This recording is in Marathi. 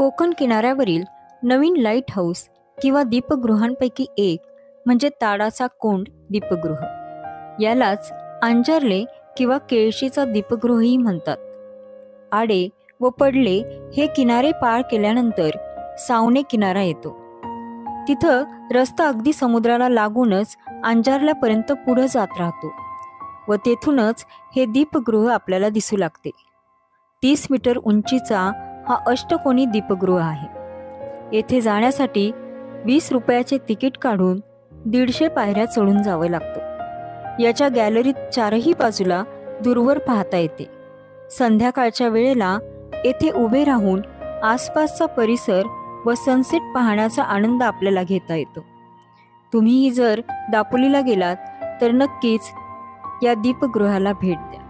कोकण किनाऱ्यावरील नवीन लाईट हाऊस किंवा दीपगृहांपैकी एक म्हणजे ताडाचा कोंड दीपगृह. यालाच आंजर्ले किंवा केळशीचा दीपगृहही म्हणतात. आडे व पडले हे किनारे पार केल्यानंतर सावने किनारा येतो. तिथं रस्ता अगदी समुद्राला लागूनच अंजारल्यापर्यंत पुढे जात राहतो व तेथूनच हे दीपगृह आपल्याला दिसू लागते. 30 मीटर उंचीचा हा अष्टकोनी दीपगृह आहे. येथे जाण्यासाठी 20 रुपयाचे तिकीट काढून 150 पायऱ्या चढून जावं लागतं. याच्या गॅलरीत चारही बाजूला दूरवर पाहता येते. संध्याकाळच्या वेळेला येथे उभे राहून आसपासचा परिसर व सनसेट पाहण्याचा आनंद आपल्याला घेता येतो. तुम्हीही जर दापोलीला गेलात तर नक्कीच या दीपगृहाला भेट द्या.